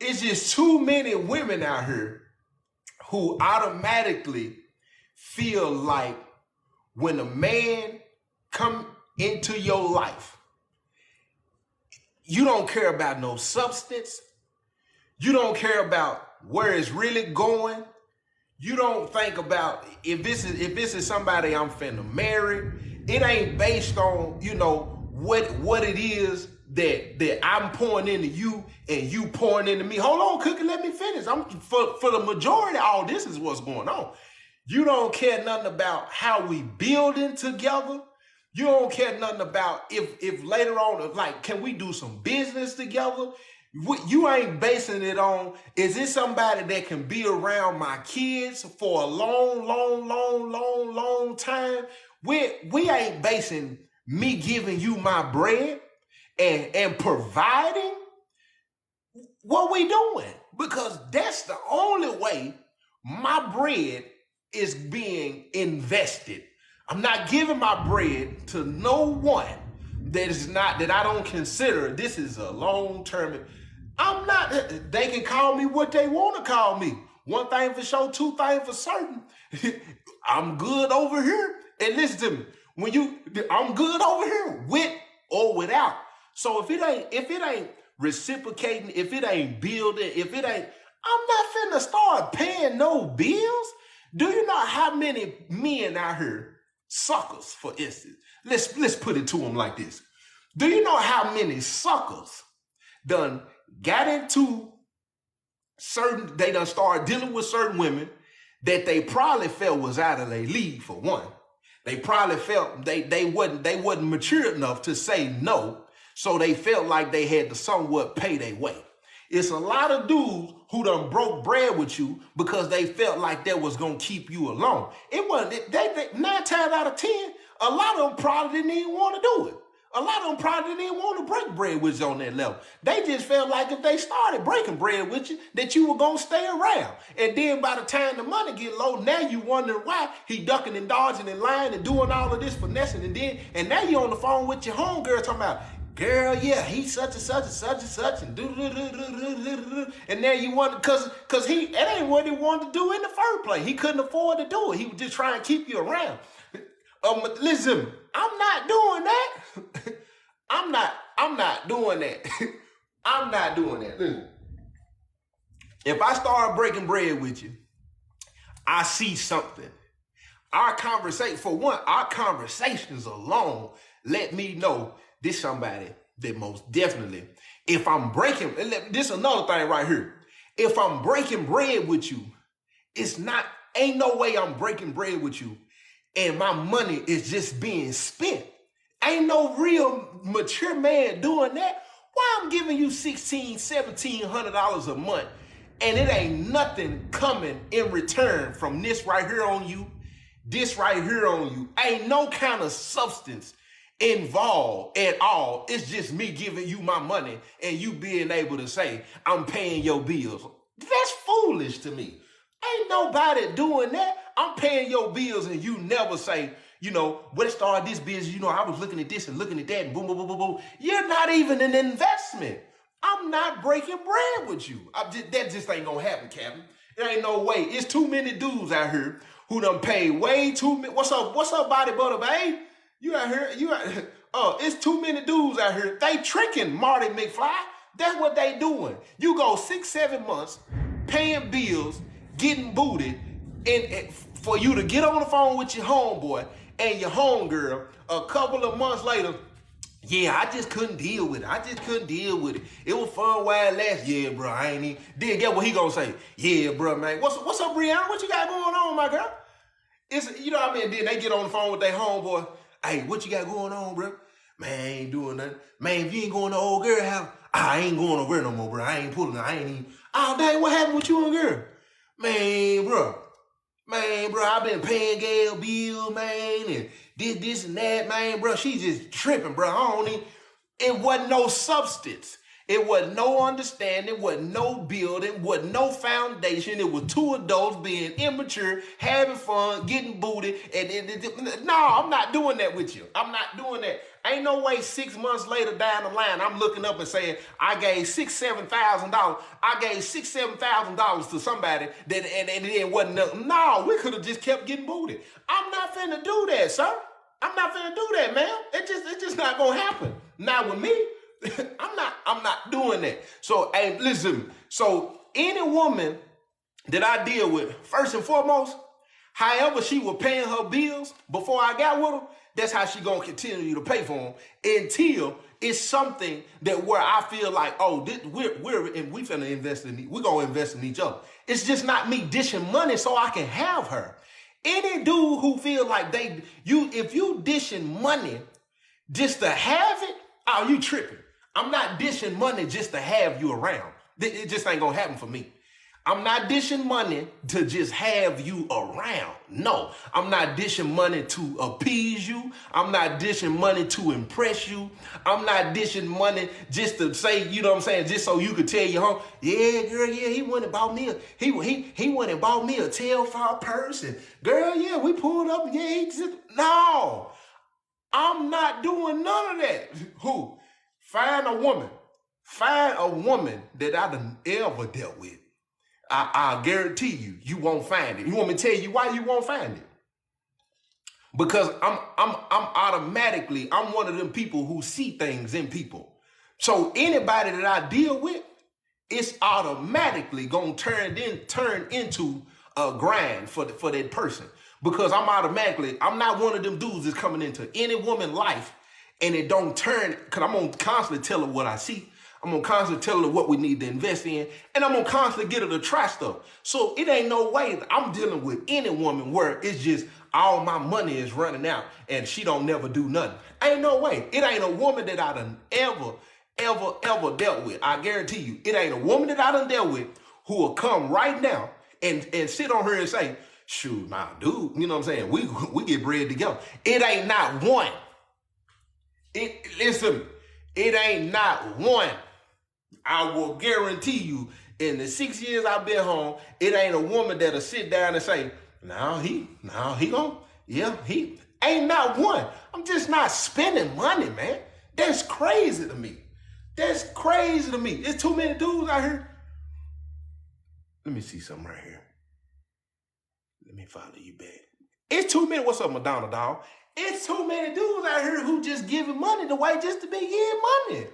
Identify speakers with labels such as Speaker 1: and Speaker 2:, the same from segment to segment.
Speaker 1: It's just too many women out here who automatically feel like when a man come into your life, you don't care about no substance. You don't care about where it's really going. You don't think about if this is somebody I'm finna marry. It ain't based on, what it is that I'm pouring into you and you pouring into me. Hold on, Cookie, let me finish. For the majority, all this is what's going on. You don't care nothing about how we building together. You don't care nothing about if later on, like, can we do some business together? You ain't basing it on, is this somebody that can be around my kids for a long time? We ain't basing me giving you my bread and providing what we doing, because that's the only way my bread is being invested. I'm not giving my bread to no one that I don't consider this is a long-term. I'm not, they can call me what they want to call me. One thing for sure, two things for certain. I'm good over here. And listen to me, I'm good over here with or without. So if it ain't reciprocating, if it ain't building, I'm not finna start paying no bills. Do you know how many men out here, suckers, for instance, let's put it to them like this. Do you know how many suckers done got into they done started dealing with certain women that they probably felt was out of their league, for one. They probably felt they wasn't mature enough to say no, so they felt like they had to somewhat pay their way. It's a lot of dudes who done broke bread with you because they felt like that was gonna keep you alone. It wasn't. They 9 times out of 10, a lot of them probably didn't even want to do it. A lot of them probably didn't even want to break bread with you on that level. They just felt like if they started breaking bread with you, that you were going to stay around. And then by the time the money get low, now you wondering why he ducking and dodging and lying and doing all of this finessing. And now you on the phone with your homegirl talking about, girl, yeah, he's such and such and such and such and do. And now you wonder, because it ain't what he wanted to do in the first place. He couldn't afford to do it. He was just trying to keep you around. Listen, I'm not doing that. I'm not doing that. I'm not doing that. Listen, if I start breaking bread with you, I see something. Our conversations alone let me know this somebody that most definitely, if I'm breaking, this is another thing right here. If I'm breaking bread with you, ain't no way I'm breaking bread with you and my money is just being spent. Ain't no real mature man doing that. Why I'm giving you $1,600, $1,700 a month and it ain't nothing coming in return from this right here on you, this right here on you. Ain't no kind of substance involved at all. It's just me giving you my money and you being able to say, I'm paying your bills. That's foolish to me. Ain't nobody doing that. I'm paying your bills and you never say, when I started this business, I was looking at this and looking at that and boom, boom, boom, boom, boom. You're not even an investment. I'm not breaking bread with you. That just ain't gonna happen, Captain. There ain't no way. It's too many dudes out here who done paid way too many. What's up, body butter, babe? You out here, it's too many dudes out here. They tricking Marty McFly. That's what they doing. You go 6-7 months paying bills, getting booted, and for you to get on the phone with your homeboy and your homegirl a couple of months later, yeah, I just couldn't deal with it. It was fun while it lasted. Yeah, bro, I ain't even. Then get what he gonna say? Yeah, bro, man. What's up, Brianna? What you got going on, my girl? It's, what I mean? Then they get on the phone with their homeboy. Hey, what you got going on, bro? Man, I ain't doing nothing. Man, if you ain't going to old girl house, I ain't going over there no more, bro. I ain't pulling. I ain't even. Oh, dang, what happened with you and girl? Man, bro, I've been paying Gail bill, man, and this and that, man, bro. She just tripping, bro. It wasn't no substance. It wasn't no understanding, wasn't no building, wasn't no foundation. It was two adults being immature, having fun, getting booted. No, I'm not doing that with you. I'm not doing that. Ain't no way 6 months later down the line, I'm looking up and saying, I gave $6,000-7,000. I gave $6,000-7,000 to somebody that and it wasn't nothing. No, we could have just kept getting booted. I'm not finna do that, sir. I'm not finna do that, man. It's just not gonna happen. Now with me, I'm not doing that. So hey, listen. So any woman that I deal with, first and foremost, however she was paying her bills before I got with her, that's how she gonna continue to pay for them until it's something that where I feel like, oh, we finna invest in, we gonna invest in each other. It's just not me dishing money so I can have her. Any dude who feel like if you dishing money just to have it, oh, you tripping. I'm not dishing money just to have you around. It just ain't gonna happen for me. I'm not dishing money to just have you around. No, I'm not dishing money to appease you. I'm not dishing money to impress you. I'm not dishing money just to say, you know what I'm saying, just so you could tell your home, yeah, girl, yeah, he went and bought me he went and bought me a tailfire purse. And girl, yeah, we pulled up, yeah, no, I'm not doing none of that. Who? Find a woman that I done ever dealt with. I guarantee you won't find it. You want me to tell you why you won't find it? Because I'm one of them people who see things in people. So anybody that I deal with, it's automatically gonna turn into a grind for that person. Because I'm not one of them dudes that's coming into any woman's life and it don't turn, because I'm gonna constantly tell her what I see. I'm gonna constantly tell her what we need to invest in, and I'm gonna constantly get her to try stuff. So it ain't no way that I'm dealing with any woman where it's just all my money is running out and she don't never do nothing. Ain't no way. It ain't a woman that I done ever dealt with. I guarantee you, it ain't a woman that I done dealt with who will come right now and sit on her and say, shoot, nah, dude, you know what I'm saying? We get bread together. It ain't not one. Listen, it ain't not one. I will guarantee you, in the 6 years I've been home, it ain't a woman that'll sit down and say, he ain't not one. I'm just not spending money, man. That's crazy to me. That's crazy to me. There's too many dudes out here. Let me see something right here. Let me follow you back. It's too many. What's up, Madonna, dog? It's too many dudes out here who just giving money away just to be giving money.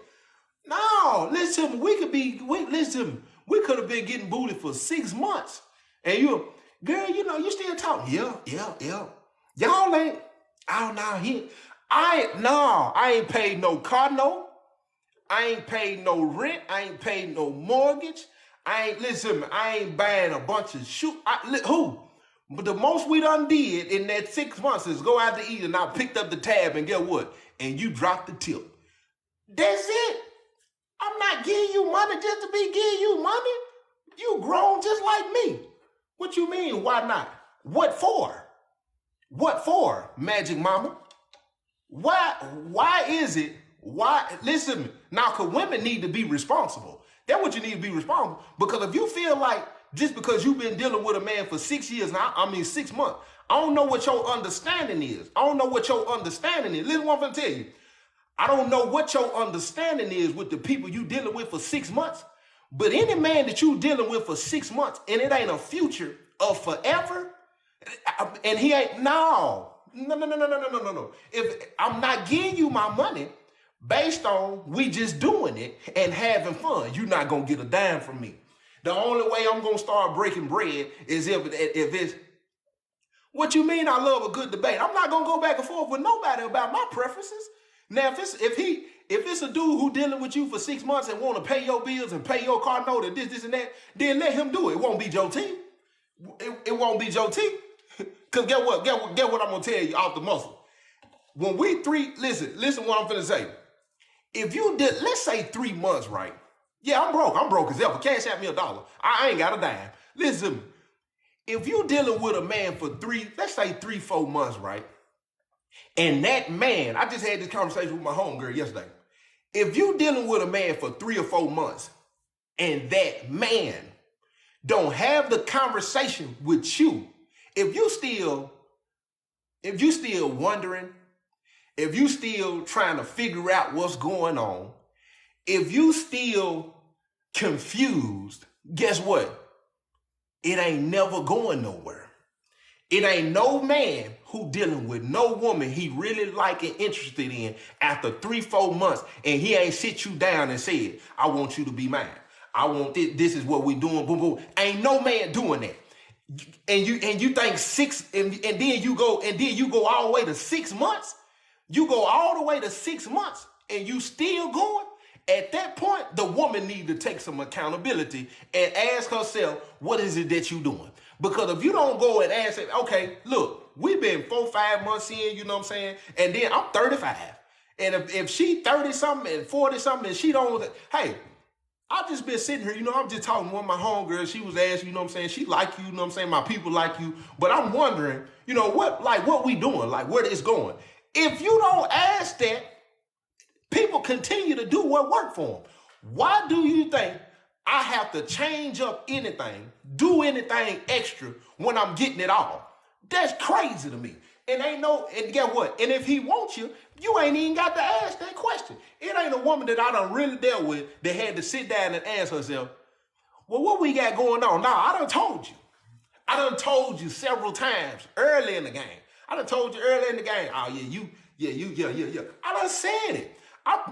Speaker 1: No, listen, we could have been getting booted for 6 months. And girl, you still talking. Yeah. Y'all ain't, I ain't paid no car note. I ain't paid no rent. I ain't paid no mortgage. I ain't buying a bunch of shoes. Who? But the most we done did in that 6 months is go out to eat, and I picked up the tab, and get what? And you dropped the tip. That's it. I'm not giving you money just to be giving you money. You grown just like me. What you mean, why not? What for? What for, Magic Mama? Why is it? Why? Listen, now, because women need to be responsible. That's what you need to be responsible. Because if you feel like just because you've been dealing with a man for 6 years now, 6 months, I don't know what your understanding is. Listen what I'm going to tell you. I don't know what your understanding is with the people you dealing with for 6 months, but any man that you dealing with for 6 months and it ain't a future of forever, and he ain't, no. If I'm not giving you my money based on we just doing it and having fun, you're not going to get a dime from me. The only way I'm going to start breaking bread is if it's, what you mean I love a good debate? I'm not going to go back and forth with nobody about my preferences. Now, if it's a dude who dealing with you for 6 months and want to pay your bills and pay your car note and this and that, then let him do it. It won't be Joe T. It won't be Joe T. Because get what I'm going to tell you off the muscle. When listen what I'm finna say. If you did, let's say 3 months, right? Yeah, I'm broke as ever. Cash out me $1. I ain't got a dime. Listen, if you dealing with a man for 3-4 months, right? And that man, I just had this conversation with my homegirl yesterday. If you dealing with a man for 3 or 4 months and that man don't have the conversation with you, if you still wondering, if you still trying to figure out what's going on, if you still confused, guess what? It ain't never going nowhere. It ain't no man who dealing with no woman he really like and interested in after 3-4 months, and he ain't sit you down and said, I want you to be mine. I want this. This is what we doing. Boom, boom. Ain't no man doing that. And you think 6, and then you go all the way to 6 months. You go all the way to 6 months, and you still going. At that point, the woman need to take some accountability and ask herself, what is it that you doing? Because if you don't go and ask it, okay, look, we've been 4-5 months in, you know what I'm saying? And then I'm 35. And if she 30 something and 40 something and she don't, hey, I've just been sitting here, you know, I'm just talking to one of my homegirls. She was asking, you know what I'm saying? She like you know what I'm saying? My people like you. But I'm wondering, you know, what we doing? Like, where it's going? If you don't ask that, people continue to do what worked for them. Why do you think I have to change up anything, do anything extra when I'm getting it all? That's crazy to me. And guess what? And if he wants you, you ain't even got to ask that question. It ain't a woman that I done really dealt with that had to sit down and ask herself, well, what we got going on? Nah, I done told you. I done told you several times early in the game. I done told you early in the game. Oh, yeah. I done said it.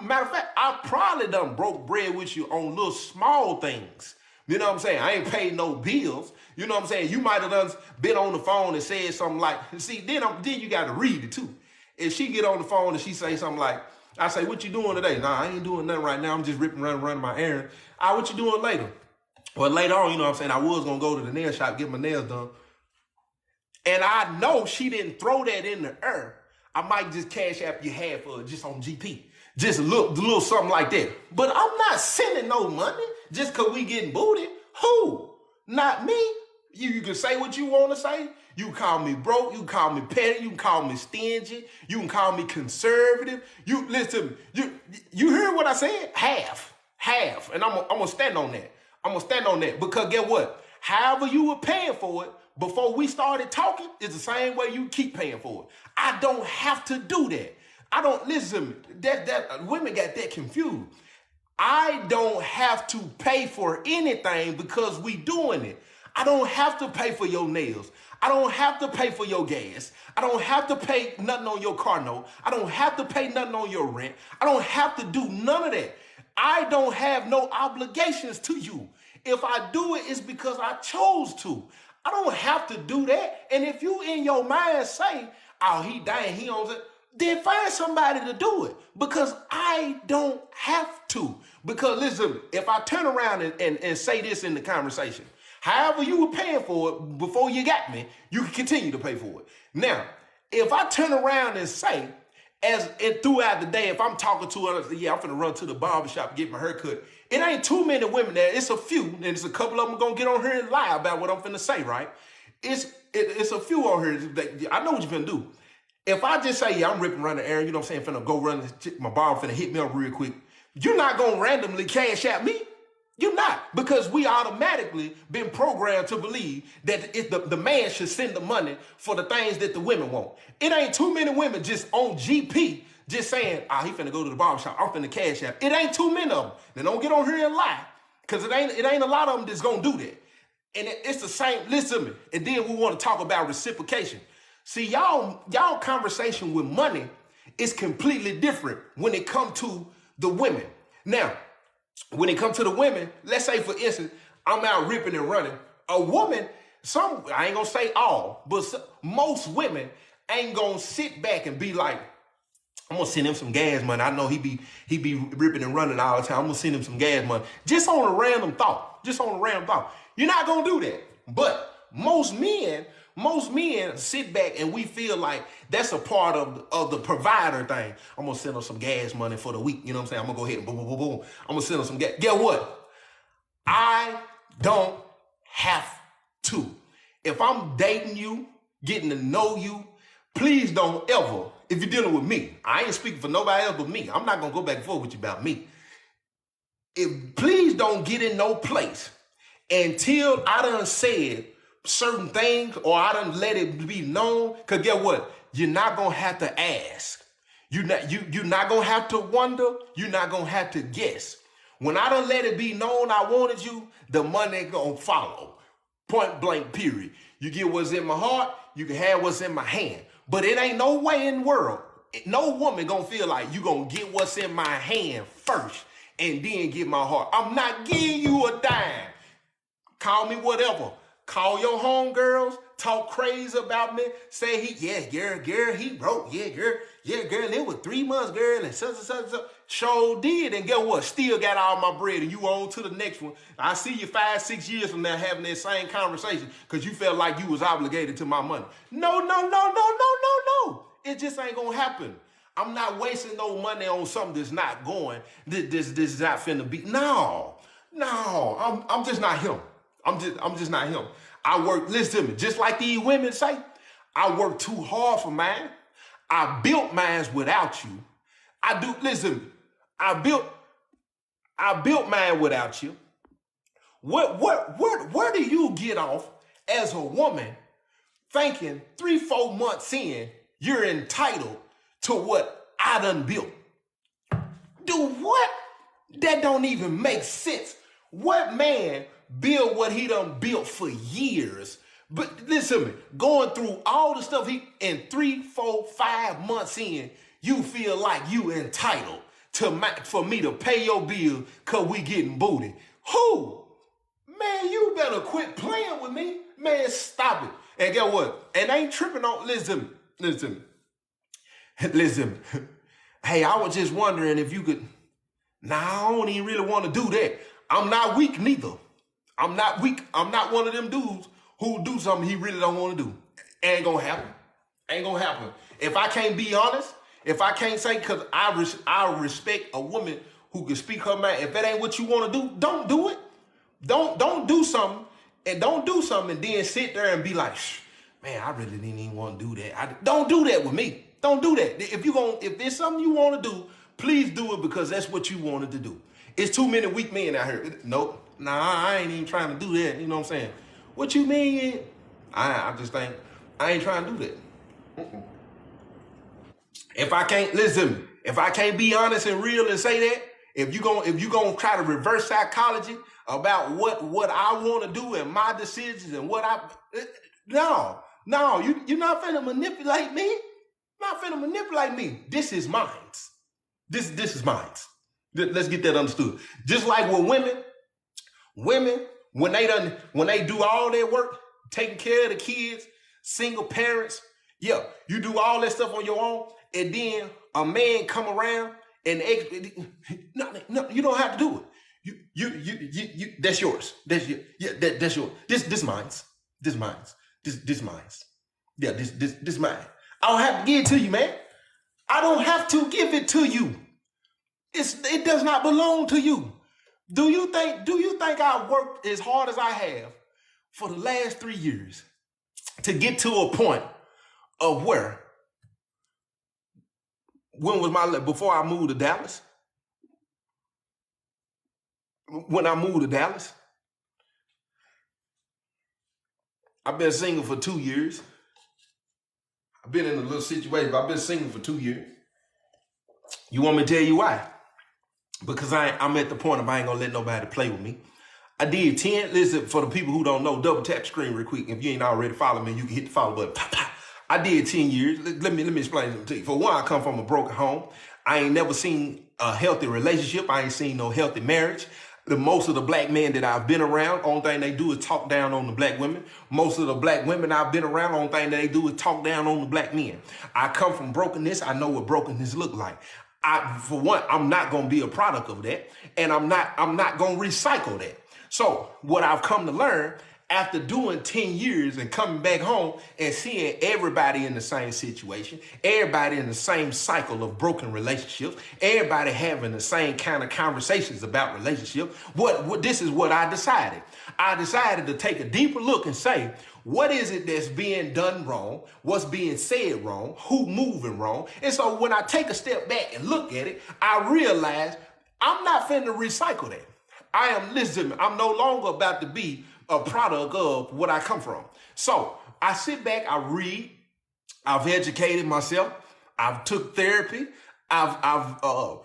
Speaker 1: Matter of fact, I probably done broke bread with you on little small things. You know what I'm saying? I ain't paid no bills. You know what I'm saying? You might have done been on the phone and said something like, see, then you got to read it too. If she get on the phone and she say something like, I say, what you doing today? Nah, I ain't doing nothing right now. I'm just running my errand. What you doing later? Well, later on, you know what I'm saying? I was going to go to the nail shop, get my nails done. And I know she didn't throw that in the air. I might just cash app you half of it just on GP. Just a little something like that. But I'm not sending no money just because we getting booted. Who? Not me. You can say what you want to say. You can call me broke. You can call me petty. You can call me stingy. You can call me conservative. You listen to me. You heard what I said? Half. And I'm gonna stand on that. I'm gonna stand on that because guess what? However you were paying for it before we started talking is the same way you keep paying for it. I don't have to do that. I don't listen to me. That women got that confused. I don't have to pay for anything because we doing it. I don't have to pay for your nails. I don't have to pay for your gas. I don't have to pay nothing on your car note. I don't have to pay nothing on your rent. I don't have to do none of that. I don't have no obligations to you. If I do it, it's because I chose to. I don't have to do that. And if you in your mind say, oh, he dying, he owns it, then find somebody to do it because I don't have to. Because listen, if I turn around and say this in the conversation, however you were paying for it before you got me, you can continue to pay for it. Now, if I turn around and say, throughout the day, if I'm talking to her, yeah, I'm finna run to the barbershop, get my haircut. It ain't too many women there. It's a few, and it's a couple of them gonna get on here and lie about what I'm finna say, right? It's a few on here that I know what you finna do. If I just say, yeah, I'm ripping around the area, you know what I'm saying, finna go run, my barber finna hit me up real quick, you're not gonna randomly cash at me. You're not, because we automatically been programmed to believe that the man should send the money for the things that the women want. It ain't too many women just on GP just saying, he finna go to the barbershop, I'm finna cash out. It ain't too many of them. Then don't get on here and lie, because it ain't a lot of them that's gonna do that. And it's the same, listen to me. And then we want to talk about reciprocation. See, y'all conversation with money is completely different when it comes to the women. Now, when it comes to the women, let's say, for instance, I'm out ripping and running. A woman, I ain't gonna say all, but most women ain't gonna sit back and be like, I'm gonna send him some gas money. I know he be ripping and running all the time. I'm gonna send him some gas money. Just on a random thought. You're not gonna do that. But most men sit back and we feel like that's a part of the provider thing. I'm gonna send them some gas money for the week. You know what I'm saying? I'm gonna go ahead and boom, boom, boom, boom. I'm gonna send them some gas. Guess what? I don't have to. If I'm dating you, getting to know you, please don't ever, if you're dealing with me, I ain't speaking for nobody else but me. I'm not gonna go back and forth with you about me. Please don't get in no place until I done said certain things or I done let it be known, because guess what? You're not going to have to ask. You're not gonna have to wonder. You're not gonna have to guess. When I done let it be known I wanted you, the money gonna follow. Point blank, period. You get what's in my heart, you can have what's in my hand. But it ain't no way in the world, no woman gonna feel like you gonna get what's in my hand first and then get my heart. I'm not giving you a dime. Call me whatever. Call your homegirls, talk crazy about me, say girl, he broke, girl, it was 3 months, girl, and such. Sure did, and guess what? Still got all my bread, and you on to the next one. I see you 5-6 years from now having that same conversation because you felt like you was obligated to my money. No. It just ain't gonna happen. I'm not wasting no money on something that's not going. This is not finna be. No, I'm just not him. I'm just not him. I work, listen to me, just like these women say, I work too hard for mine. I built mine without you. Listen, I built mine without you. Where do you get off as a woman thinking 3-4 months in, you're entitled to what I done built? Do what? That don't even make sense. What man build what he done built for years? But listen to me, going through all the stuff in 3, 4, 5 months in, you feel like you entitled for me to pay your bill because we getting booty. Who? Man, you better quit playing with me. Man, stop it. And guess what? And I ain't tripping on, listen. Hey, I was just wondering if you could, I don't even really want to do that. I'm not weak neither. I'm not weak. I'm not one of them dudes who do something he really don't want to do. Ain't gonna happen. If I can't be honest, if I can't say, because I respect a woman who can speak her mind. If that ain't what you want to do, don't do it. Don't do something and then sit there and be like, man, I really didn't even want to do that. Don't do that with me. Don't do that. If there's something you want to do, please do it because that's what you wanted to do. It's too many weak men out here. Nope. Nah, I ain't even trying to do that. You know what I'm saying? What you mean? I just think I ain't trying to do that. If I can't be honest and real and say that, if you gonna try to reverse psychology about what I want to do and my decisions and what no, you're not finna manipulate me. Not finna manipulate me. This is mine. This is mine. Let's get that understood. Just like with women, when they do all their work, taking care of the kids, single parents, you do all that stuff on your own, and then a man come around and no, you don't have to do it. You that's yours. That's yours. This mine's. This mine's. This mine's. Yeah, this mine. I don't have to give it to you, man. I don't have to give it to you. It does not belong to you. Do you think I worked as hard as I have for the last 3 years to get to a point of where? When was before I moved to Dallas? When I moved to Dallas, I've been single for 2 years. I've been in a little situation, but I've been single for 2 years. You want me to tell you why? Because I'm at the point of I ain't gonna let nobody play with me. I did 10, listen, for the people who don't know, double tap screen real quick. If you ain't already following me, you can hit the follow button. Pop, pop. I did 10 years. Let me explain something to you. For one, I come from a broken home. I ain't never seen a healthy relationship. I ain't seen no healthy marriage. Most of the black men that I've been around, only thing they do is talk down on the black women. Most of the black women I've been around, only thing that they do is talk down on the black men. I come from brokenness. I know what brokenness look like. For one, I'm not going to be a product of that, and I'm not going to recycle that. So what I've come to learn after doing 10 years and coming back home and seeing everybody in the same situation, everybody in the same cycle of broken relationships, everybody having the same kind of conversations about relationships, this is what I decided. I decided to take a deeper look and say, what is it that's being done wrong? What's being said wrong? Who moving wrong? And so when I take a step back and look at it, I realize I'm not finna recycle that. I'm no longer about to be a product of what I come from. So I sit back, I read, I've educated myself, I've took therapy, I've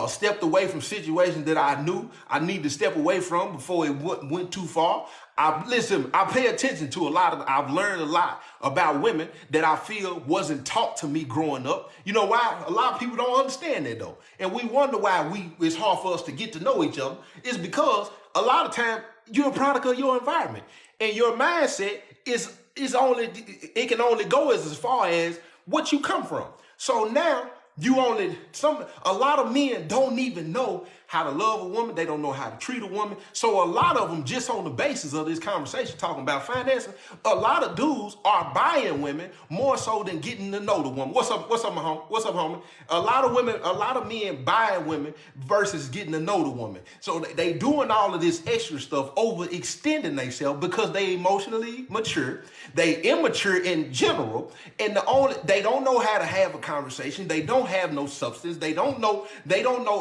Speaker 1: stepped away from situations that I knew I need to step away from before it went too far. I pay attention to I've learned a lot about women that I feel wasn't taught to me growing up. You know why? A lot of people don't understand that though. And we wonder why it's hard for us to get to know each other. It's because a lot of time you're a product of your environment. And your mindset it can only go as far as what you come from. So now a lot of men don't even know how to love a woman. They don't know how to treat a woman. So a lot of them, just on the basis of this conversation talking about financing, a lot of dudes are buying women more so than getting to know the woman. What's up, my homie? What's up, homie? A lot of men buying women versus getting to know the woman. So they doing all of this extra stuff, overextending themselves because they emotionally mature. They immature in general, and they don't know how to have a conversation. They don't have no substance. They don't know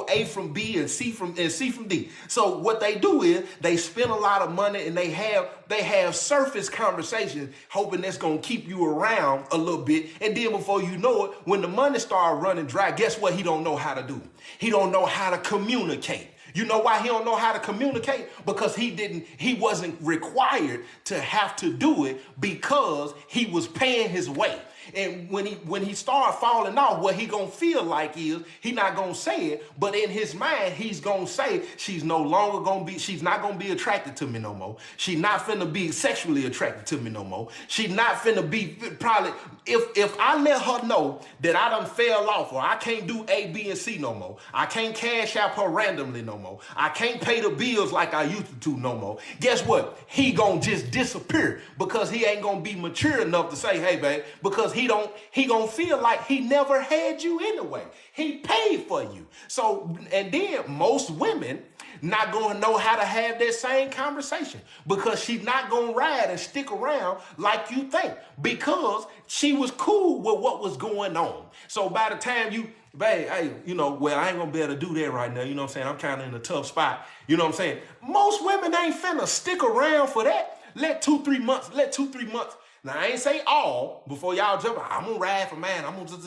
Speaker 1: A from B and C from D. So what they do is they spend a lot of money and they have surface conversations, hoping that's gonna keep you around a little bit. And then before you know it, when the money start running dry, guess what? He don't know how to do. He don't know how to communicate. You know why he don't know how to communicate? Because he wasn't required to have to do it because he was paying his way. And when he started falling off, what he gonna feel like is he not gonna say it, but in his mind he's gonna say she's not gonna be attracted to me no more. She's not finna be sexually attracted to me no more. She's not finna be probably if I let her know that I done fell off or I can't do A, B, and C no more. I can't cash out her randomly no more. I can't pay the bills like I used to no more. Guess what? He gonna just disappear because he ain't gonna be mature enough to say, hey, babe, because he gonna feel like he never had you anyway. He paid for you. So, and then most women not gonna know how to have that same conversation because she's not gonna ride and stick around like you think because she was cool with what was going on. So by the time babe, hey, I ain't gonna be able to do that right now. You know what I'm saying? I'm kind of in a tough spot. You know what I'm saying? Most women ain't finna stick around for that. Let 2-3 months. Now, I ain't say all before y'all jump. I'm gonna ride for mine. I'm gonna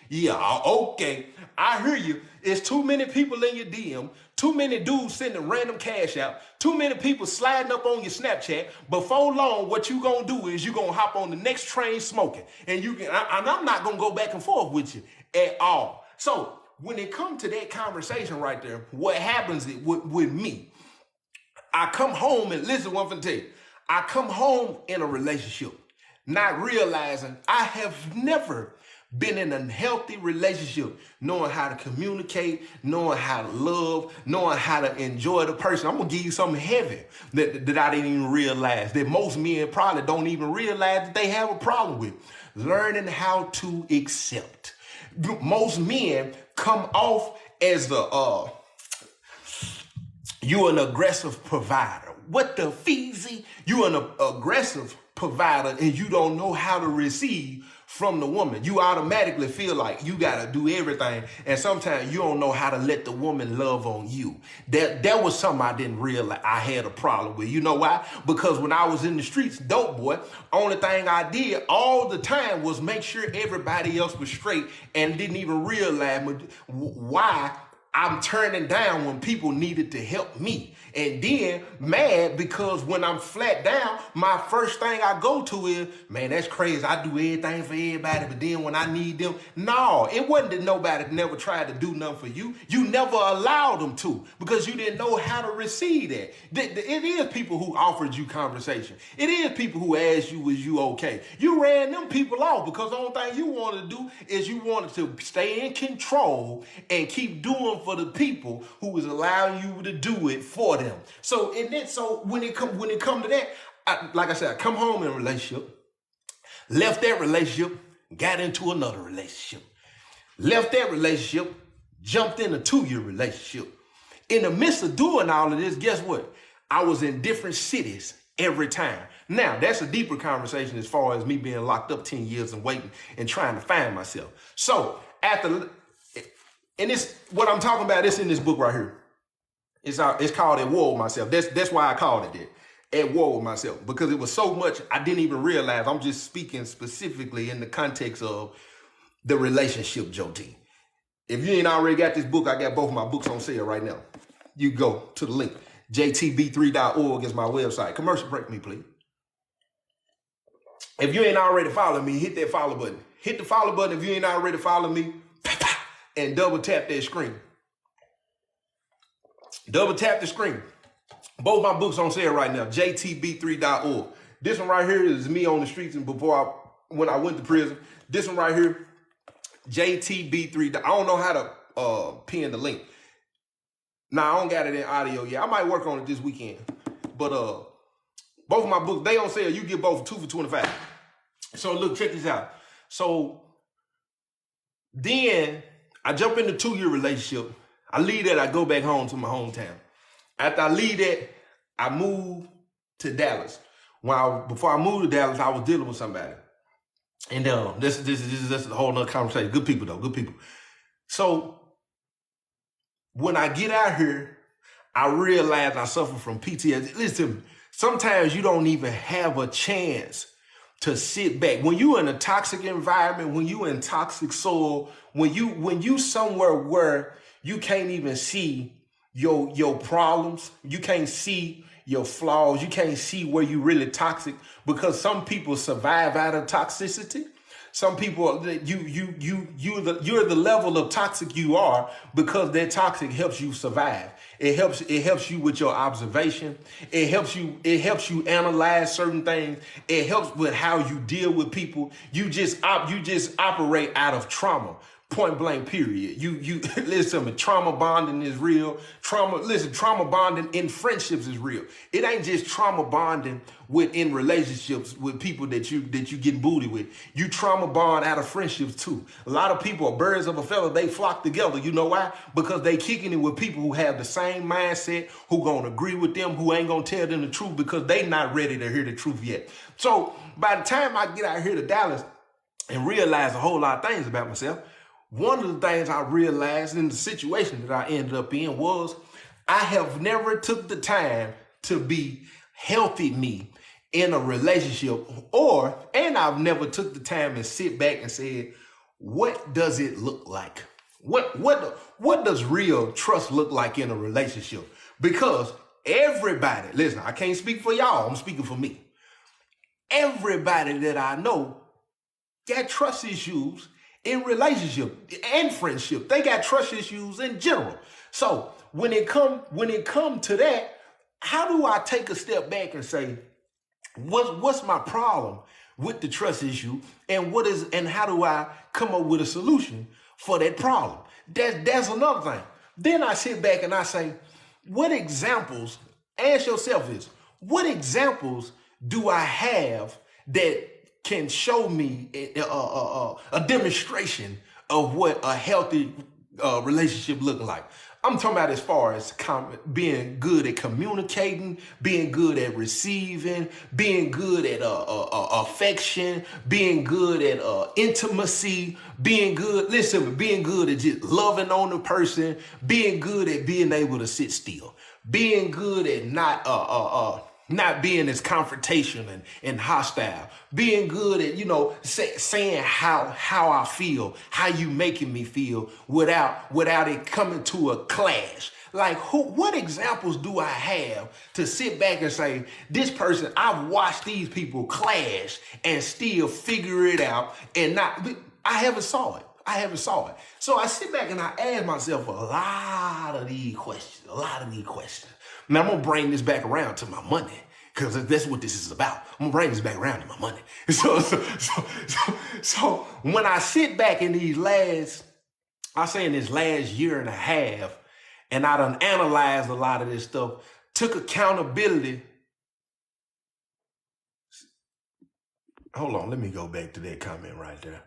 Speaker 1: yeah, okay. I hear you. It's too many people in your DM, too many dudes sending random cash out, too many people sliding up on your Snapchat. Before long, what you gonna do is you gonna hop on the next train smoking. And I'm not gonna go back and forth with you at all. So when it comes to that conversation right there, what happens with me, I come home and listen, one for the tell you. I come home in a relationship, not realizing I have never been in a healthy relationship, knowing how to communicate, knowing how to love, knowing how to enjoy the person. I'm going to give you something heavy that I didn't even realize, that most men probably don't even realize that they have a problem with. Learning how to accept. Most men come off as you're an aggressive provider. What the feezy? You're an aggressive provider and you don't know how to receive from the woman. You automatically feel like you got to do everything. And sometimes you don't know how to let the woman love on you. That was something I didn't realize I had a problem with. You know why? Because when I was in the streets, dope boy, only thing I did all the time was make sure everybody else was straight and didn't even realize why I'm turning down when people needed to help me. And then mad because when I'm flat down, my first thing I go to is, man, that's crazy. I do everything for everybody, but then when I need them, no, it wasn't that nobody never tried to do nothing for you. You never allowed them to because you didn't know how to receive that. It is people who offered you conversation. It is people who asked you, was you okay? You ran them people off because the only thing you wanted to do is you wanted to stay in control and keep doing for the people who was allowing you to do it for them. So when it come to that, like I said, I come home in a relationship, left that relationship, got into another relationship, left that relationship, jumped in a 2-year relationship. In the midst of doing all of this, guess what? I was in different cities every time. Now, that's a deeper conversation as far as me being locked up 10 years and waiting and trying to find myself. So and this, what I'm talking about, is in this book right here. It's called At War With Myself. That's why I called it that. At War With Myself. Because it was so much I didn't even realize. I'm just speaking specifically in the context of The Relationship Joe T. If you ain't already got this book, I got both of my books on sale right now. You go to the link. jtb3.org is my website. Commercial break me, please. If you ain't already following me, hit that follow button. Hit the follow button if you ain't already following me. And double tap that screen. Double tap the screen. Both my books on sale right now. jtb3.org. This one right here is me on the streets and when I went to prison. This one right here, jtb3. I don't know how to pin the link. Nah, I don't got it in audio yet. I might work on it this weekend. But both of my books, they on sale. You get both 2 for $25. So look, check this out. So then I jump into a 2-year relationship. I leave that, I go back home to my hometown. After I leave that, I move to Dallas. Before I moved to Dallas, I was dealing with somebody. And this is a whole nother conversation. Good people though, good people. So when I get out here, I realize I suffer from PTSD. Listen to me. Sometimes you don't even have a chance to sit back. When you're in a toxic environment, when you in toxic soil, when you somewhere where you can't even see your problems, you can't see your flaws, you can't see where you really toxic, because some people survive out of toxicity. Some people, you're the level of toxic you are because that toxic helps you survive. It helps you with your observation. It helps you analyze certain things. It helps with how you deal with people. You just operate out of trauma. Point blank, period. You listen to me, trauma bonding is real. Trauma bonding in friendships is real. It ain't just trauma bonding in relationships with people that you get booty with. You trauma bond out of friendships too. A lot of people are birds of a feather. They flock together. You know why? Because they kicking it with people who have the same mindset, who gonna agree with them, who ain't gonna tell them the truth because they not ready to hear the truth yet. So by the time I get out here to Dallas and realize a whole lot of things about myself, one of the things I realized in the situation that I ended up in was I have never took the time to be healthy me in a relationship, and I've never took the time and sit back and said, what does it look like? What does real trust look like in a relationship? Because everybody, listen, I can't speak for y'all, I'm speaking for me. Everybody that I know got trust issues in relationship and friendship. They got trust issues in general. So when it come to that, how do I take a step back and say, what's my problem with the trust issue, and how do I come up with a solution for that problem? That's another thing. Then I sit back and I say, what examples, ask yourself this, what examples do I have that can show me a demonstration of what a healthy relationship look like? I'm talking about as far as being good at communicating, being good at receiving, being good at affection, being good at intimacy, being good at just loving on the person, being good at being able to sit still, being good at not being as confrontational and hostile, being good at, saying how I feel, how you making me feel without it coming to a clash. Like what examples do I have to sit back and say, this person, I've watched these people clash and still figure it out I haven't saw it. So I sit back and I ask myself a lot of these questions. Now I'm gonna bring this back around to my money, because that's what this is about. I'm gonna bring this back around to my money. So when I sit back in this last year and a half, and I done analyzed a lot of this stuff, took accountability. Hold on, let me go back to that comment right there.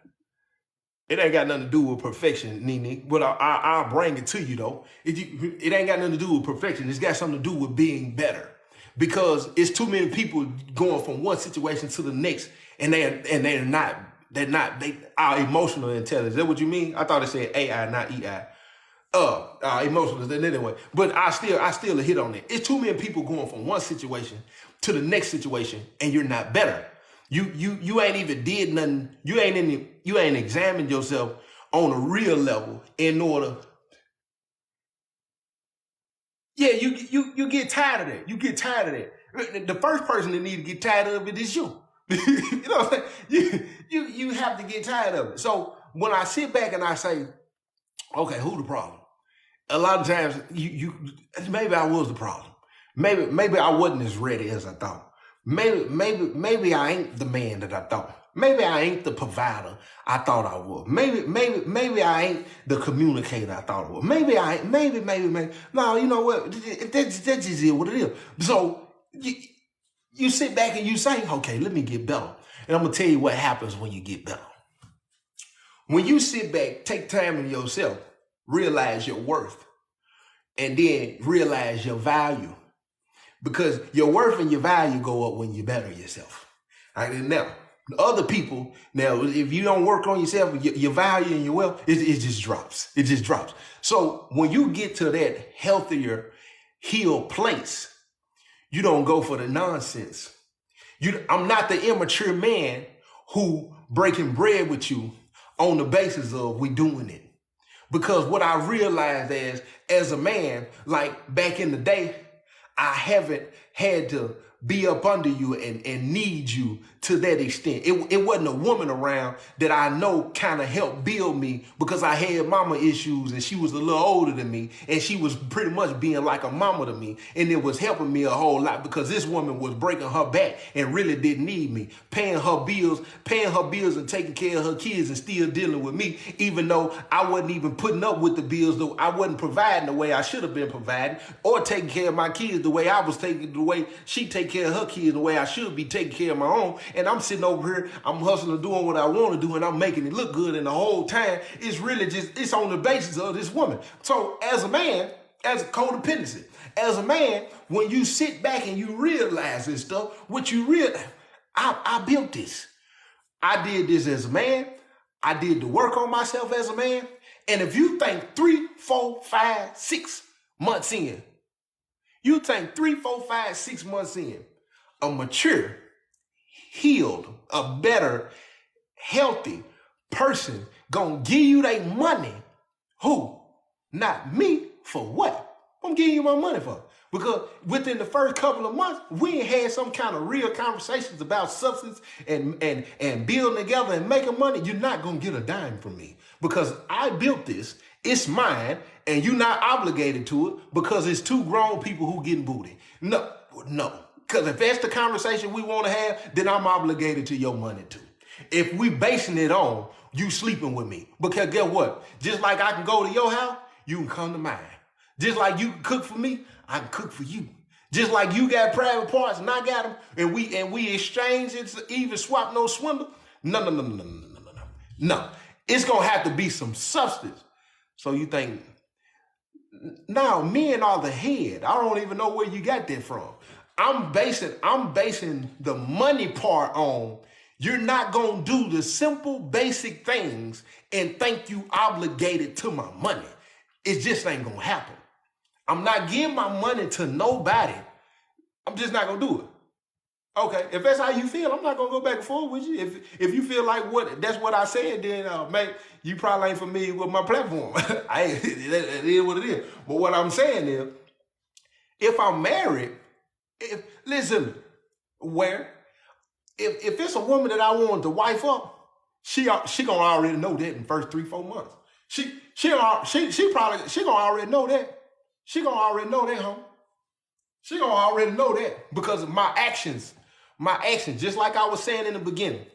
Speaker 1: It ain't got nothing to do with perfection, Nene, but I'll bring it to you though. It ain't got nothing to do with perfection. It's got something to do with being better, because it's too many people going from one situation to the next, and they're not emotional intelligence. Is that what you mean? I thought it said AI, not EI. Emotional anyway. But I still hit on it. It's too many people going from one situation to the next situation, and you're not better. You ain't even did nothing. You ain't examined yourself on a real level in order. Yeah, you get tired of that. You get tired of that. The first person that need to get tired of it is you. You know what I'm saying? You have to get tired of it. So when I sit back and I say, okay, who the problem? A lot of times maybe I was the problem. Maybe I wasn't as ready as I thought. Maybe I ain't the man that I thought. Maybe I ain't the provider I thought I was. Maybe I ain't the communicator I thought I was. Maybe. No, you know what? That's just is what it is. So you sit back and you say, okay, let me get better. And I'm gonna tell you what happens when you get better. When you sit back, take time in yourself, realize your worth, and then realize your value. Because your worth and your value go up when you better yourself. All right, now, other people, now, if you don't work on yourself, your value and your wealth, it just drops. It just drops. So when you get to that healthier, healed place, you don't go for the nonsense. I'm not the immature man who breaking bread with you on the basis of we doing it. Because what I realized as a man, like back in the day, I haven't had to be up under you and need you to that extent. It wasn't a woman around that I know kind of helped build me because I had mama issues and she was a little older than me and she was pretty much being like a mama to me, and it was helping me a whole lot because this woman was breaking her back and really didn't need me, paying her bills and taking care of her kids and still dealing with me, even though I wasn't even putting up with the bills, though I wasn't providing the way I should have been providing or taking care of my kids the way I was taking, the way she take care of her kids the way I should be taking care of my own. And I'm sitting over here, I'm hustling, doing what I want to do, and I'm making it look good. And the whole time, it's really just, it's on the basis of this woman. So as a man, as a codependency, as a man, when you sit back and you realize this stuff, what you realize, I built this. I did this as a man. I did the work on myself as a man. And if you think 3, 4, 5, 6 months in, you think 3, 4, 5, 6 months in, a mature, healed, a better, healthy person gonna give you their money. Who? Not me. For what? I'm giving you my money for. Because within the first couple of months, we ain't had some kind of real conversations about substance and building together and making money. You're not gonna get a dime from me because I built this. It's mine, and you're not obligated to it because it's two grown people who getting booty. No. Because if that's the conversation we want to have, then I'm obligated to your money too. If we basing it on you sleeping with me, because guess what? Just like I can go to your house, you can come to mine. Just like you can cook for me, I can cook for you. Just like you got private parts and I got them, and we exchange it, even swap, no swindle. No. It's gonna have to be some substance. So you think, now men are the head. I don't even know where you got that from. I'm basing the money part on you're not gonna do the simple basic things and think you obligated to my money. It just ain't gonna happen. I'm not giving my money to nobody. I'm just not gonna do it. Okay, if that's how you feel, I'm not gonna go back and forth with you. If you feel like that's what I said, then mate, you probably ain't familiar with my platform. It is what it is. But what I'm saying is, if I'm married, listen, if it's a woman that I want to wife up, she gonna already know that in the first 3-4 months. She gonna already know that. She gonna already know that, homie. She gonna already know that because of my actions, just like I was saying in the beginning.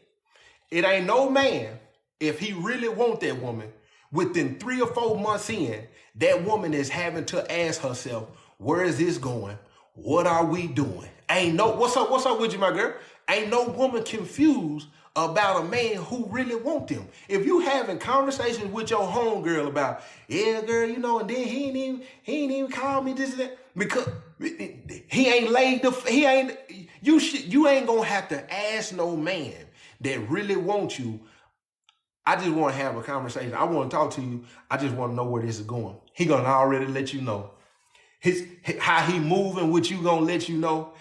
Speaker 1: It ain't no man, if he really want that woman, within 3 or 4 months in, that woman is having to ask herself, where is this going? What are we doing? What's up with you, my girl? Ain't no woman confused about a man who really want them. If you having conversations with your homegirl about, yeah, girl, you know, and then he ain't even called me this and that, because he ain't you ain't gonna have to ask no man that really wants you. I just want to have a conversation. I want to talk to you. I just want to know where this is going. He gonna already let you know. how he moving, what you gonna let you know.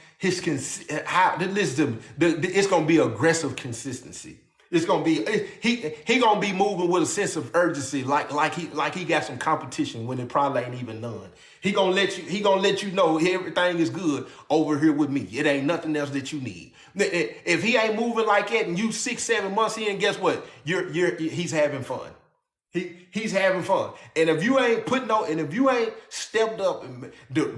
Speaker 1: How listen to me, it's gonna be aggressive consistency. It's gonna be he gonna be moving with a sense of urgency, like he got some competition when it probably ain't even none. He gonna let you know everything is good over here with me. It ain't nothing else that you need. If he ain't moving like that and you 6-7 months in, guess what? He's having fun. He's having fun. And if you ain't if you ain't stepped up and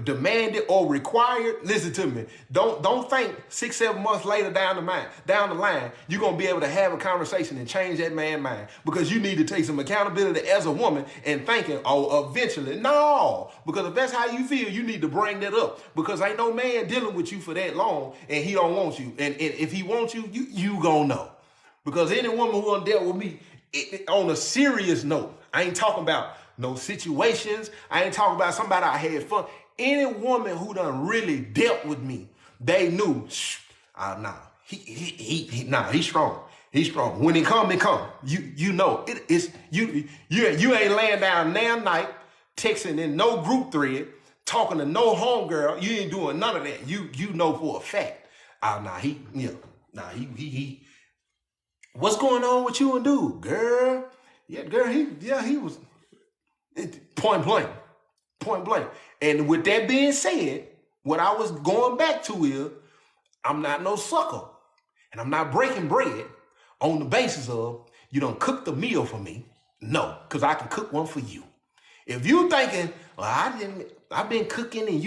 Speaker 1: demanded or required, listen to me. Don't think 6-7 months later down the line, you're gonna be able to have a conversation and change that man's mind, because you need to take some accountability as a woman and thinking, oh, eventually. No, because if that's how you feel, you need to bring that up, because ain't no man dealing with you for that long and he don't want you. And if he wants you, you gonna know. Because any woman who done dealt with me on a serious note, I ain't talking about no situations. I ain't talking about somebody I had fun. Any woman who done really dealt with me, they knew, nah, he's strong. He's strong. When it come, it come. You know, you ain't laying down damn night, texting in no group thread, talking to no homegirl. You ain't doing none of that. You know for a fact. He what's going on with you and dude, girl? Yeah, girl, he was point blank. And with that being said, what I was going back to is, I'm not no sucker, and I'm not breaking bread on the basis of you don't cook the meal for me. No, because I can cook one for you. If you thinking, well, I've been cooking and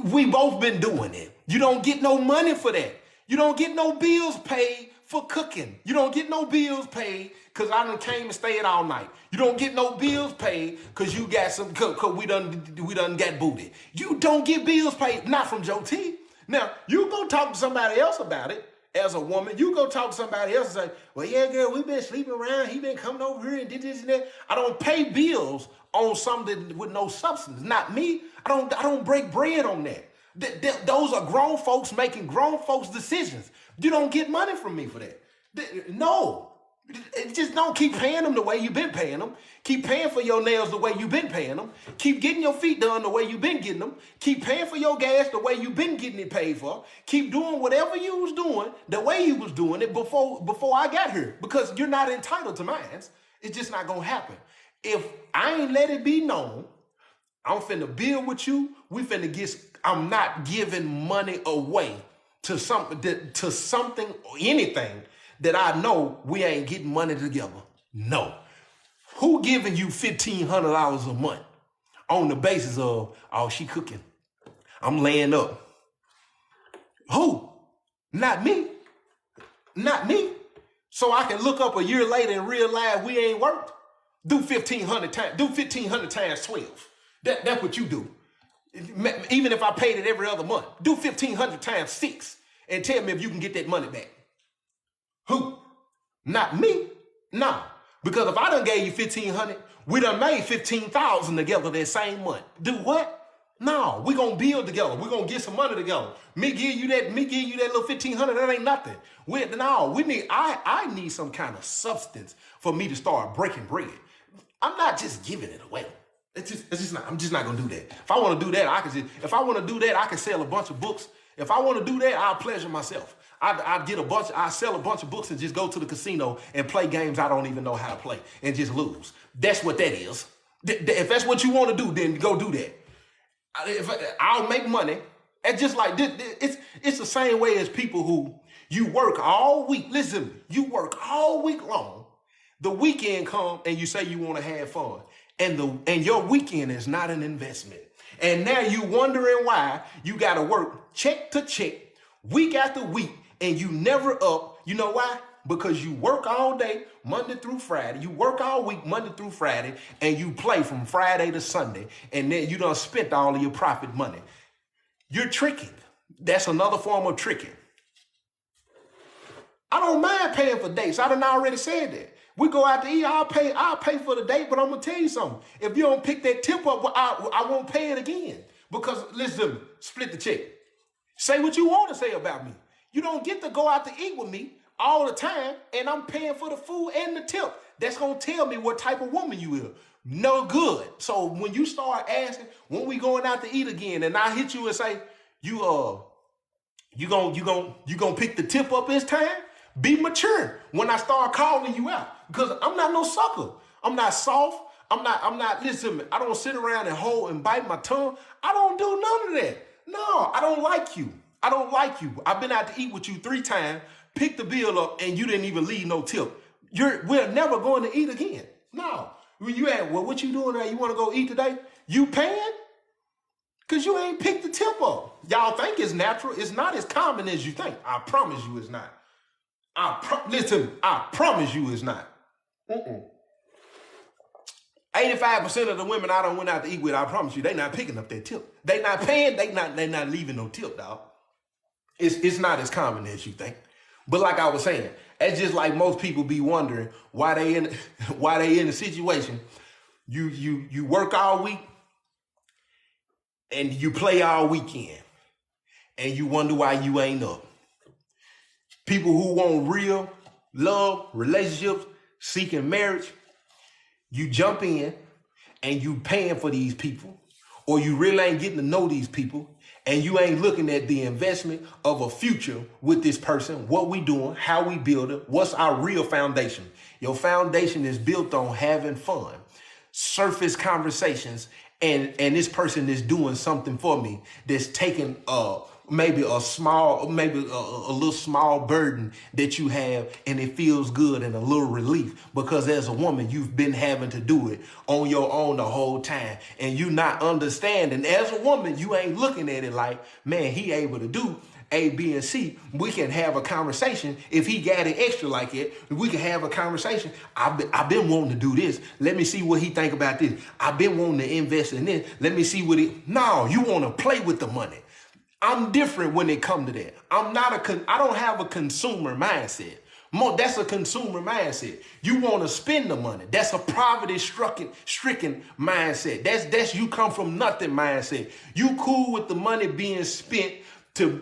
Speaker 1: we both been doing it. You don't get no money for that. You don't get no bills paid for cooking. You don't get no bills paid because I done came and stayed all night. You don't get no bills paid because you got cause we done got booted. You don't get bills paid, not from Joe T. Now, you go talk to somebody else about it as a woman. You go talk to somebody else and say, well, yeah, girl, we been sleeping around. He been coming over here and did this and that. I don't pay bills on something with no substance. Not me. I don't break bread on that. Those are grown folks making grown folks decisions. You don't get money from me for that. No. Just don't keep paying them the way you've been paying them. Keep paying for your nails the way you've been paying them. Keep getting your feet done the way you've been getting them. Keep paying for your gas the way you've been getting it paid for. Keep doing whatever you was doing the way you was doing it before I got here. Because you're not entitled to mine. It's just not going to happen. If I ain't let it be known, I'm finna build with you. I'm not giving money away to something or anything that I know we ain't getting money together. No. Who giving you $1,500 a month on the basis of, oh, she cooking, I'm laying up? Who? Not me. Not me. So I can look up a year later and realize we ain't worked. Do 1,500 times. Do 1,500 times 12. That's what you do. Even if I paid it every other month, do 1,500 times 6 and tell me if you can get that money back. Who? Not me. No. Because if I done gave you 1,500, we done made 15,000 together that same month. Do what? No, we gonna build together. We gonna get some money together. Me give you that little 1,500, that ain't nothing. I need some kind of substance for me to start breaking bread. I'm not just giving it away. I'm just not gonna do that. If I want to do that, I can sell a bunch of books. If I want to do that, I'll pleasure myself. I sell a bunch of books and just go to the casino and play games I don't even know how to play and just lose. That's what that is. If that's what you want to do, then go do that. I'll make money. And just like this, it's the same way as people who you work all week. Listen, you work all week long. The weekend come and you say you want to have fun. And your weekend is not an investment. And now you wondering why you got to work check to check, week after week, and you never up. You know why? Because you work all day, Monday through Friday. You work all week, Monday through Friday, and you play from Friday to Sunday. And then you done spent all of your profit money. You're tricking. That's another form of tricking. I don't mind paying for dates. I done already said that. We go out to eat, I'll pay for the date, but I'm gonna tell you something. If you don't pick that tip up, I won't pay it again. Because listen, split the check. Say what you want to say about me. You don't get to go out to eat with me all the time, and I'm paying for the food and the tip. That's gonna tell me what type of woman you is. No good. So when you start asking, when we going out to eat again, and I hit you and say, you gonna pick the tip up this time? Be mature when I start calling you out. Because I'm not no sucker. I'm not soft. I'm not, listen to me. I don't sit around and hold and bite my tongue. I don't do none of that. No, I don't like you. I don't like you. I've been out to eat with you 3 times, picked the bill up, and you didn't even leave no tip. We're never going to eat again. No. When you ask, well, what you doing there? You want to go eat today? You paying? Because you ain't picked the tip up. Y'all think it's natural. It's not as common as you think. I promise you it's not. Listen, I promise you it's not. 85% of the women I done went out to eat with, I promise you, they not picking up that tip. They not paying, they not leaving no tip, dog. It's not as common as you think. But like I was saying, it's just like most people be wondering why they in the situation. You work all week and you play all weekend, and you wonder why you ain't up. People who want real love, relationships, seeking marriage, you jump in and you paying for these people, or you really ain't getting to know these people, and you ain't looking at the investment of a future with this person, what we doing, how we build it, what's our real foundation. Your foundation is built on having fun, surface conversations, and this person is doing something for me that's taking maybe a little small burden that you have, and it feels good and a little relief, because as a woman, you've been having to do it on your own the whole time, and you not understanding. As a woman, you ain't looking at it like, man, he able to do A, B, and C. We can have a conversation. If he got it extra like it, we can have a conversation. I've been wanting to do this. Let me see what he think about this. I've been wanting to invest in this. Let me see what no, you want to play with the money. I'm different when it come to that. I don't have a consumer mindset. That's a consumer mindset. You want to spend the money. That's a poverty-stricken mindset. That's you come from nothing mindset. You cool with the money being spent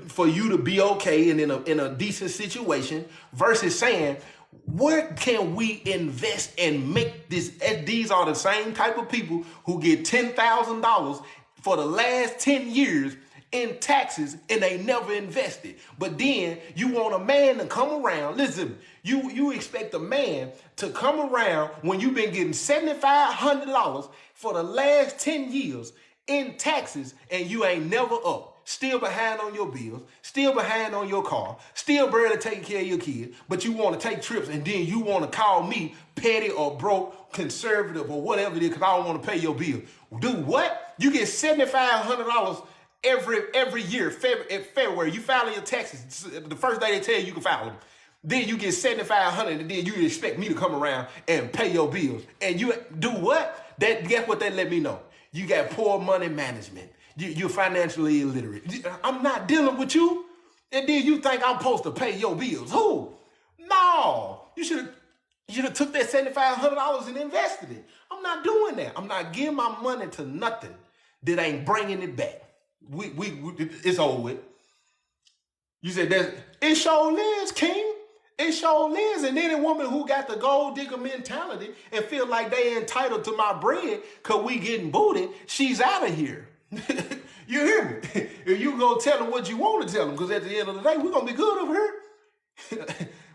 Speaker 1: for you to be okay and in a decent situation, versus saying, where can we invest and make this? These are the same type of people who get $10,000 for the last 10 years in taxes, and they never invested. But then you want a man to come around. Listen, you expect a man to come around when you've been getting $7,500 for the last 10 years in taxes, and you ain't never up. Still behind on your bills, still behind on your car, still barely taking care of your kids, but you want to take trips, and then you want to call me petty or broke, conservative, or whatever it is, because I don't want to pay your bill. Do what? You get $7,500 every year. In February, you file your taxes. The first day they tell you can file them. Then you get $7,500, and then you expect me to come around and pay your bills. And you do what? Guess what that let me know? You got poor money management. You're financially illiterate. I'm not dealing with you. And then you think I'm supposed to pay your bills. Who? No. You should have took that $7,500 and invested it. I'm not doing that. I'm not giving my money to nothing that ain't bringing it back. It's over with. You said it sure is, King. It sure is. And any woman who got the gold digger mentality and feel like they entitled to my bread because we getting booted, she's out of here. You hear me? If you go tell them what you want to tell them, because at the end of the day, we're going to be good over here.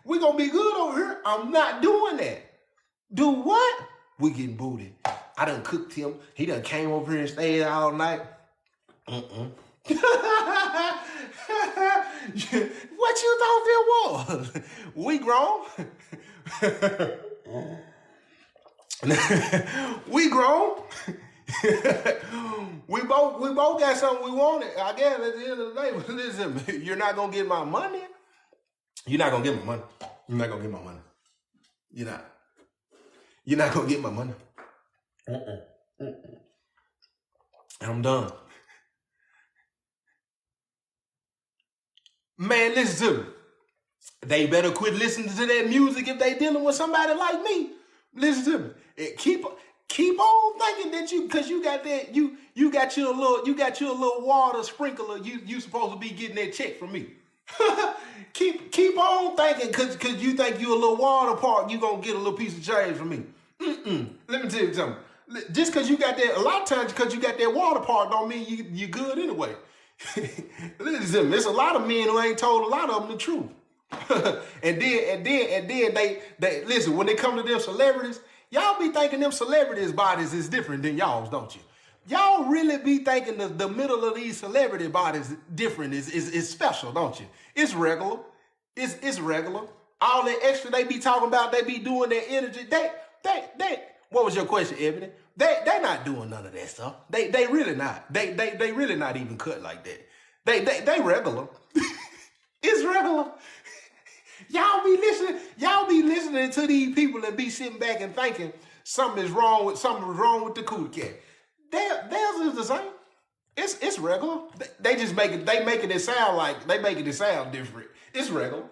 Speaker 1: We're going to be good over here. I'm not doing that. Do what? We getting booted. I done cooked him. He done came over here and stayed all night. What you thought it was? We grown. We grown. we both got something we wanted. I guess at the end of the day, listen, you're not gonna get my money. You're not gonna get my money. You're not gonna get my money. You're not. You're not gonna get my money. I'm done. Man, listen to me. They better quit listening to that music if they dealing with somebody like me. Listen to me. Keep on thinking that because you got that, you got your little water sprinkler, you supposed to be getting that check from me. keep on thinking, cause you think you a little water park, you gonna get a little piece of change from me. Let me tell you something. Just cause you got that, a lot of times because you got that water park don't mean you good anyway. Listen, there's a lot of men who ain't told a lot of them the truth. and then they listen, when they come to them celebrities, y'all be thinking them celebrities' bodies is different than y'all's, don't you? Y'all really be thinking the middle of these celebrity bodies different is special, don't you? It's regular. It's regular. All that extra they be talking about, they be doing their energy. They what was your question, Ebony? They not doing none of that stuff. They really not. They really not even cut like that. They regular. It's regular. Y'all be listening to these people and be sitting back and thinking something is wrong with the cootie cat. Theirs is the same. It's regular. They just making it sound different. It's regular.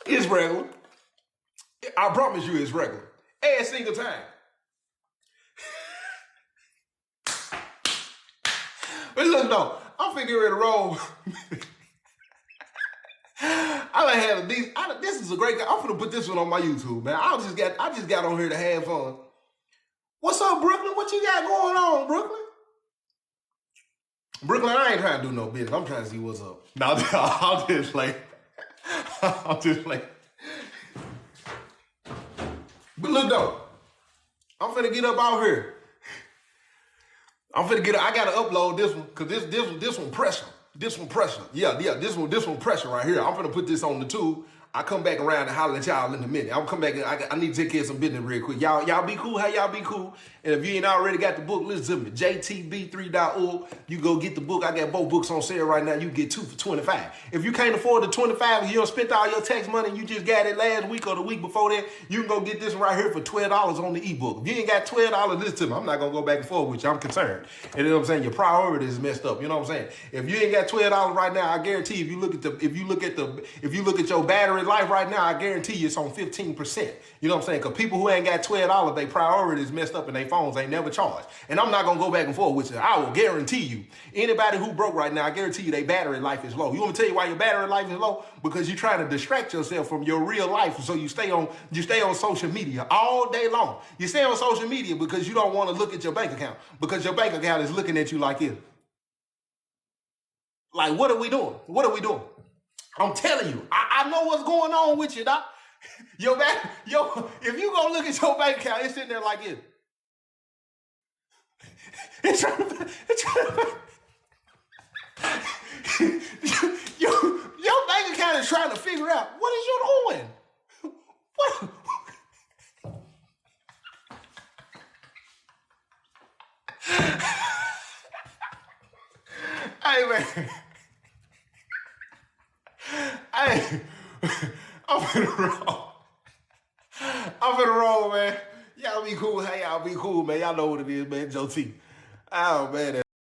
Speaker 1: It's regular. I promise you it's regular. Every single time. But look though, I'm finna get ready to roll. This is a great guy. I'm finna put this one on my YouTube, man. I just got on here to have fun. What's up, Brooklyn? What you got going on, Brooklyn? Brooklyn, I ain't trying to do no business. I'm trying to see what's up. No, I'll just play. But look though, I'm finna get up out here. I gotta upload this one, cause this one pressure. This one pressure. Yeah, this one pressure right here. I'm finna put this on the tube. I'll come back around and holler at y'all in a minute. I'll come back and I need to take care of some business real quick. Y'all be cool. How y'all be cool? And if you ain't already got the book, listen to me. JTB3.org. You go get the book. I got both books on sale right now. You get 2 for $25. If you can't afford the $25, you don't spend all your tax money, you just got it last week or the week before that, you can go get this one right here for $12 on the ebook. If you ain't got $12, listen to me. I'm not gonna go back and forth with you. I'm concerned. And you know what I'm saying? Your priorities is messed up. You know what I'm saying? If you ain't got $12 right now, I guarantee if you look at your battery life right now, I guarantee you it's on 15%. You know what I'm saying? Because people who ain't got $12, their priorities messed up and their phones ain't never charged. And I'm not going to go back and forth with you. I will guarantee you, anybody who broke right now, I guarantee you their battery life is low. You want me to tell you why your battery life is low? Because you're trying to distract yourself from your real life. So you stay on social media all day long. You stay on social media because you don't want to look at your bank account. Because your bank account is looking at you like this. Like, what are we doing? What are we doing? I'm telling you, I know what's going on with you, doc. If you go look at your bank account, it's sitting there like this. Your bank account is trying to figure out, what is you doing? What? Hey, man. Hey, I'm finna roll, man. Y'all be cool. Hey, y'all be cool, man. Y'all know what it is, man. Joe T. Oh, man.